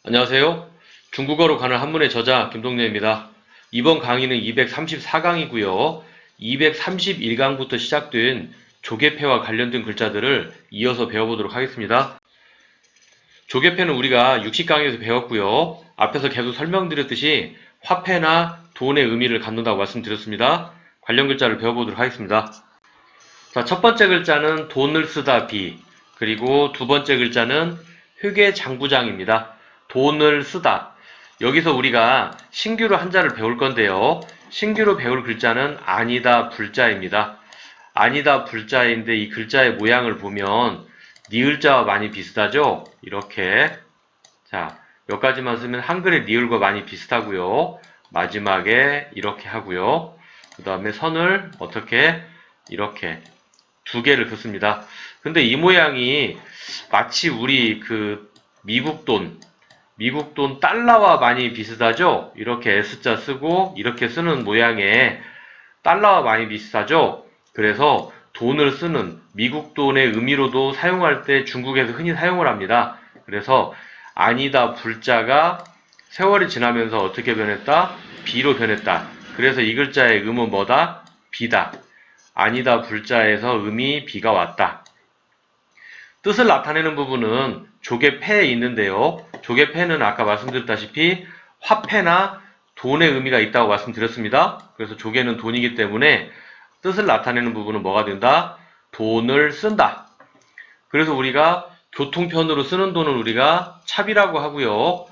안녕하세요. 중국어로 가는 한문의 저자 김동래입니다. 이번 강의는 234강이고요. 231강부터 시작된 조개패와 관련된 글자들을 이어서 배워보도록 하겠습니다. 조개패는 우리가 60강에서 배웠고요. 앞에서 계속 설명드렸듯이 화폐나 돈의 의미를 갖는다고 말씀드렸습니다. 관련 글자를 배워보도록 하겠습니다. 자, 첫 번째 글자는 돈을 쓰다 비, 그리고 두 번째 글자는 회계장부장입니다. 돈을 쓰다. 여기서 우리가 신규로 한자를 배울 건데요. 신규로 배울 글자는 아니다 불자입니다. 아니다 불자인데 이 글자의 모양을 보면 니을자와 많이 비슷하죠? 이렇게. 자, 여기까지만 쓰면 한글의 니을과 많이 비슷하고요. 마지막에 이렇게 하고요. 그 다음에 선을 어떻게 이렇게 두 개를 긋습니다. 근데 이 모양이 마치 우리 미국 돈 달러와 많이 비슷하죠? 이렇게 S자 쓰고 이렇게 쓰는 모양의 달러와 많이 비슷하죠? 그래서 돈을 쓰는 미국 돈의 의미로도 사용할 때 중국에서 흔히 사용을 합니다. 그래서 아니다 불자가 세월이 지나면서 어떻게 변했다? 비로 변했다. 그래서 이 글자의 음은 뭐다? 비다. 아니다 불자에서 음이 비가 왔다. 뜻을 나타내는 부분은 조개패에 있는데요. 조개패는 아까 말씀드렸다시피 화폐나 돈의 의미가 있다고 말씀드렸습니다. 그래서 조개는 돈이기 때문에 뜻을 나타내는 부분은 뭐가 된다? 돈을 쓴다. 그래서 우리가 교통편으로 쓰는 돈은 우리가 차비라고 하고요.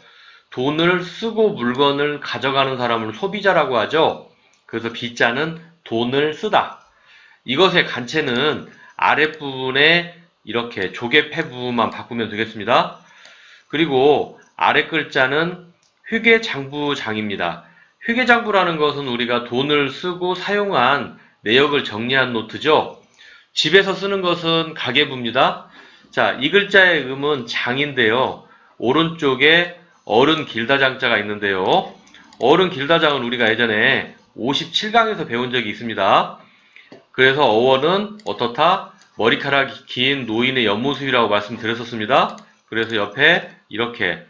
돈을 쓰고 물건을 가져가는 사람을 소비자라고 하죠. 그래서 비자는 돈을 쓰다. 이것의 간체는 아랫부분에 이렇게 조개패 부분만 바꾸면 되겠습니다. 그리고 아래 글자는 회계장부장입니다. 회계장부라는 것은 우리가 돈을 쓰고 사용한 내역을 정리한 노트죠. 집에서 쓰는 것은 가계부입니다. 자, 이 글자의 음은 장인데요. 오른쪽에 어른 길다장자가 있는데요. 어른 길다장은 우리가 예전에 57강에서 배운 적이 있습니다. 그래서 어원은 어떻다? 머리카락이 긴 노인의 옆모습이라고 말씀드렸었습니다. 그래서 옆에 이렇게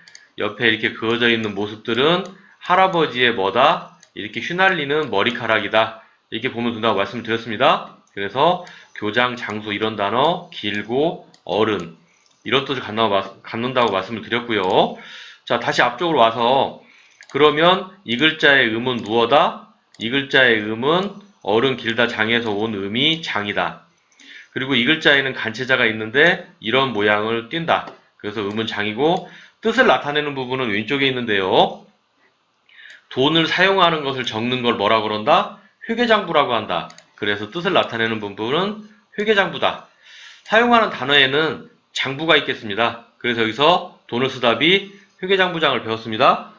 그어져 있는 모습들은 할아버지의 뭐다? 이렇게 휘날리는 머리카락이다. 이렇게 보면 된다고 말씀드렸습니다. 그래서 교장, 장수 이런 단어, 길고, 어른 이런 뜻을 갖는다고 말씀을 드렸고요. 자, 다시 앞쪽으로 와서 그러면 이 글자의 음은 무엇다? 이 글자의 음은 어른 길다 장에서 온 음이 장이다. 그리고 이 글자에는 간체자가 있는데 이런 모양을 띈다. 그래서 음은 장이고 뜻을 나타내는 부분은 왼쪽에 있는데요. 돈을 사용하는 것을 적는 걸 뭐라 그런다? 회계장부라고 한다. 그래서 뜻을 나타내는 부분은 회계장부다. 사용하는 단어에는 장부가 있겠습니다. 그래서 여기서 돈을 쓰다비 회계장부장을 배웠습니다.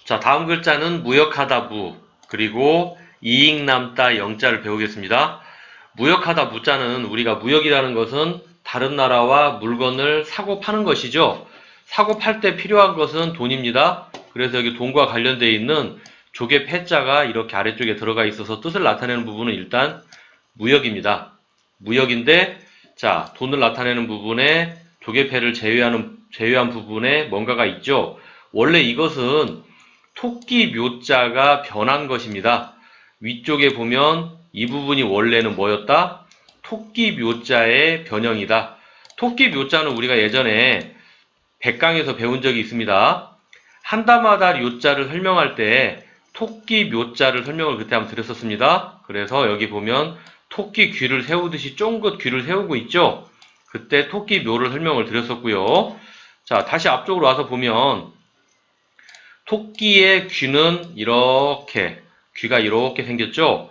자, 다음 글자는 무역하다 무, 그리고 이익 남다 영자를 배우겠습니다. 무역하다 무자는 우리가 무역이라는 것은 다른 나라와 물건을 사고 파는 것이죠. 사고 팔 때 필요한 것은 돈입니다. 그래서 여기 돈과 관련되어 있는 조개 패자가 이렇게 아래쪽에 들어가 있어서 뜻을 나타내는 부분은 일단 무역입니다. 무역인데, 자, 돈을 나타내는 부분에 조개패를 제외한 부분에 뭔가가 있죠. 원래 이것은 토끼 묘자가 변한 것입니다. 위쪽에 보면 이 부분이 원래는 뭐였다? 토끼 묘자의 변형이다. 토끼 묘자는 우리가 예전에 백강에서 배운 적이 있습니다. 한자마다 묘자를 설명할 때 토끼 묘자를 설명을 그때 한번 드렸었습니다. 그래서 여기 보면 토끼 귀를 세우듯이 쫑긋 귀를 세우고 있죠. 그때 토끼 묘를 설명을 드렸었고요. 자, 다시 앞쪽으로 와서 보면 토끼의 귀는 귀가 이렇게 생겼죠.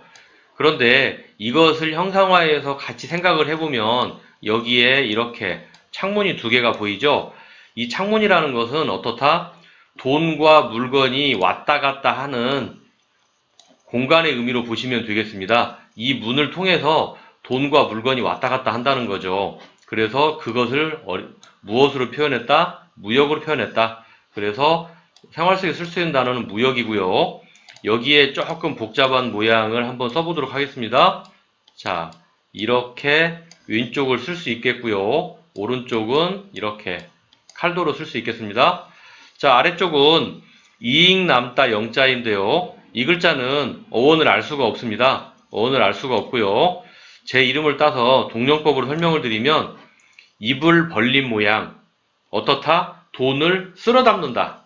그런데 이것을 형상화해서 같이 생각을 해보면 여기에 이렇게 창문이 두 개가 보이죠. 이 창문이라는 것은 어떻다? 돈과 물건이 왔다 갔다 하는 공간의 의미로 보시면 되겠습니다. 이 문을 통해서 돈과 물건이 왔다 갔다 한다는 거죠. 그래서 그것을 무엇으로 표현했다? 무역으로 표현했다. 그래서 생활 속에 쓸 수 있는 단어는 무역이고요. 여기에 조금 복잡한 모양을 한번 써보도록 하겠습니다. 자, 이렇게 왼쪽을 쓸 수 있겠고요. 오른쪽은 이렇게 칼도로 쓸 수 있겠습니다. 자, 아래쪽은 이익 남다 영자인데요. 이 글자는 어원을 알 수가 없습니다. 어원을 알 수가 없고요. 제 이름을 따서 동령법으로 설명을 드리면 입을 벌린 모양, 어떻다? 돈을 쓸어 담는다.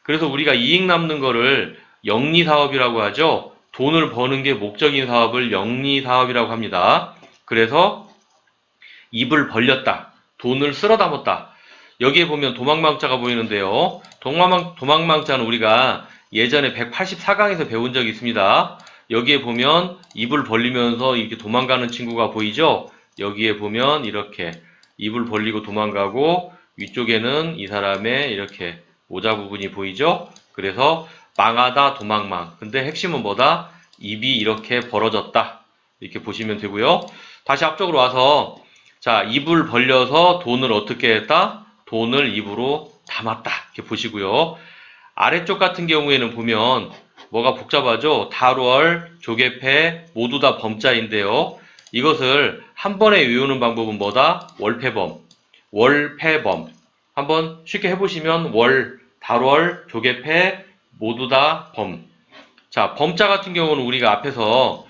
그래서 우리가 이익 남는 거를 영리사업이라고 하죠. 돈을 버는 게 목적인 사업을 영리사업이라고 합니다. 그래서 입을 벌렸다. 돈을 쓸어 담았다. 여기에 보면 도망망자가 보이는데요. 도망망자는 우리가 예전에 184강에서 배운 적이 있습니다. 여기에 보면 입을 벌리면서 이렇게 도망가는 친구가 보이죠? 여기에 보면 이렇게 입을 벌리고 도망가고 위쪽에는 이 사람의 이렇게 모자 부분이 보이죠? 그래서 망하다 도망망. 근데 핵심은 뭐다? 입이 이렇게 벌어졌다. 이렇게 보시면 되고요. 다시 앞쪽으로 와서 자, 입을 벌려서 돈을 어떻게 했다? 돈을 입으로 담았다. 이렇게 보시고요. 아래쪽 같은 경우에는 보면 뭐가 복잡하죠? 달월, 조개패 모두 다 범자인데요. 이것을 한 번에 외우는 방법은 뭐다? 월패범, 월패범. 한번 쉽게 해보시면 월, 달월, 조개패 모두 다 범. 자, 범자 같은 경우는 우리가 앞에서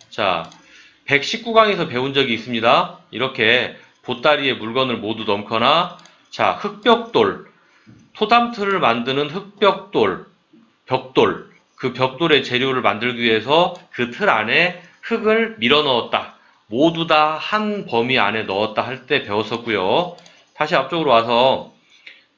자 119강에서 배운 적이 있습니다. 이렇게 보따리에 물건을 모두 넣거나 자, 흙벽돌, 토담틀을 만드는 흙벽돌, 벽돌, 그 벽돌의 재료를 만들기 위해서 그 틀 안에 흙을 밀어 넣었다. 모두 다 한 범위 안에 넣었다 할 때 배웠었고요. 다시 앞쪽으로 와서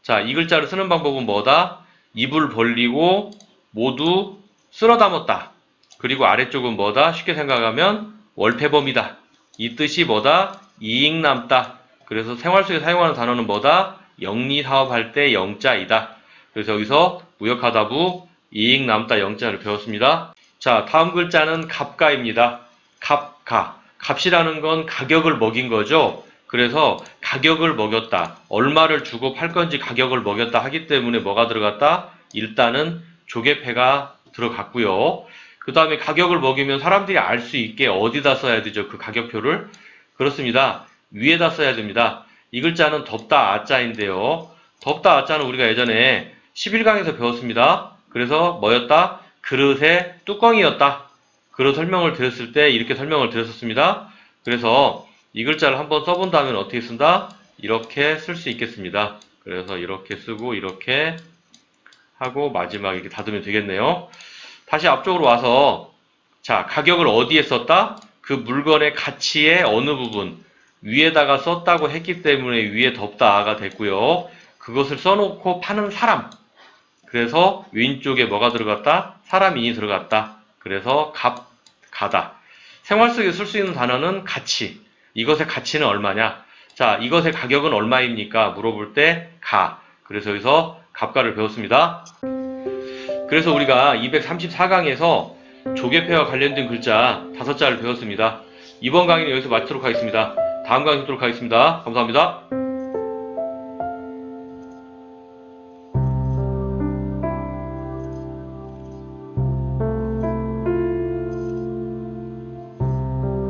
자, 이 글자를 쓰는 방법은 뭐다? 입을 벌리고 모두 쓸어 담았다. 그리고 아래쪽은 뭐다? 쉽게 생각하면 월패범이다. 이 뜻이 뭐다? 이익 남다. 그래서 생활 속에 사용하는 단어는 뭐다? 영리사업할 때 영자이다. 그래서 여기서 무역하다부 이익 남다 영자를 배웠습니다. 자, 다음 글자는 갑가입니다. 갑가. 값이라는 건 가격을 먹인 거죠. 그래서 가격을 먹였다. 얼마를 주고 팔 건지 가격을 먹였다 하기 때문에 뭐가 들어갔다? 일단은 조개패가 들어갔고요. 그 다음에 가격을 먹이면 사람들이 알 수 있게 어디다 써야 되죠? 그 가격표를. 그렇습니다. 위에다 써야 됩니다. 이 글자는 덥다 아자인데요. 덥다 아자는 우리가 예전에 11강에서 배웠습니다. 그래서 뭐였다? 그릇의 뚜껑이었다. 그런 설명을 드렸을 때 이렇게 설명을 드렸었습니다. 그래서 이 글자를 한번 써본다면 어떻게 쓴다? 이렇게 쓸 수 있겠습니다. 그래서 이렇게 쓰고 이렇게 하고 마지막에 이렇게 닫으면 되겠네요. 다시 앞쪽으로 와서 자, 가격을 어디에 썼다? 그 물건의 가치의 어느 부분 위에다가 썼다고 했기 때문에 위에 덥다가 됐고요. 그것을 써놓고 파는 사람. 그래서 왼쪽에 뭐가 들어갔다? 사람이 들어갔다. 그래서 가다. 생활 속에 쓸 수 있는 단어는 가치. 이것의 가치는 얼마냐? 자, 이것의 가격은 얼마입니까? 물어볼 때 가. 그래서 여기서 값가를 배웠습니다. 그래서 우리가 234강에서 조개패와 관련된 글자 5자를 배웠습니다. 이번 강의는 여기서 마치도록 하겠습니다. 다음 강의 뵙도록 하겠습니다. 감사합니다.